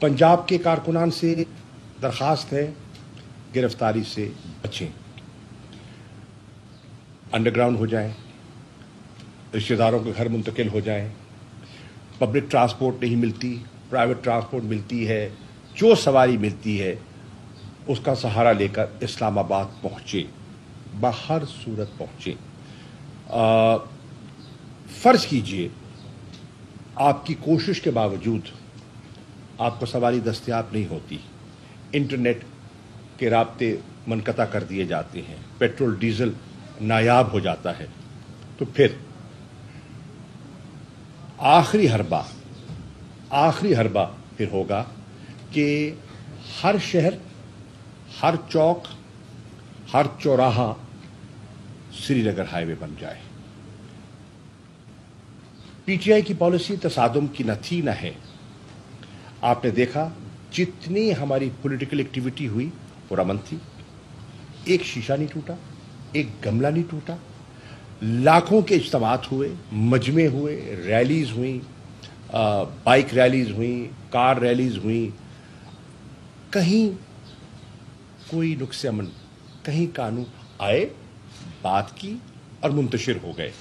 पंजाब के कारकुनान से दरख्वास्त है गिरफ्तारी से बचें, अंडरग्राउंड हो जाएं, रिश्तेदारों के घर मुंतकिल हो जाएं, पब्लिक ट्रांसपोर्ट नहीं मिलती, प्राइवेट ट्रांसपोर्ट मिलती है, जो सवारी मिलती है उसका सहारा लेकर इस्लामाबाद पहुंचे, बाहर सूरत पहुंचे। फर्ज कीजिए आपकी कोशिश के बावजूद आपको सवारी दस्तयाब नहीं होती, इंटरनेट के राब्ते मनक़ता कर दिए जाते हैं, पेट्रोल डीजल नायाब हो जाता है, तो फिर आखिरी हरबा फिर होगा कि हर शहर, हर चौक, हर चौराहा श्रीनगर हाईवे बन जाए। पीटीआई की पॉलिसी तसादुम की न थी न है। आपने देखा जितनी हमारी पॉलिटिकल एक्टिविटी हुई वो रमन थी, एक शीशा नहीं टूटा, एक गमला नहीं टूटा, लाखों के इज्तिमात हुए, मजमे हुए, रैलीज हुई, बाइक रैलीज हुई, कार रैलीज हुई, कहीं कोई नुक्से अमन, कहीं कानून आए, बात की और मुंतशिर हो गए।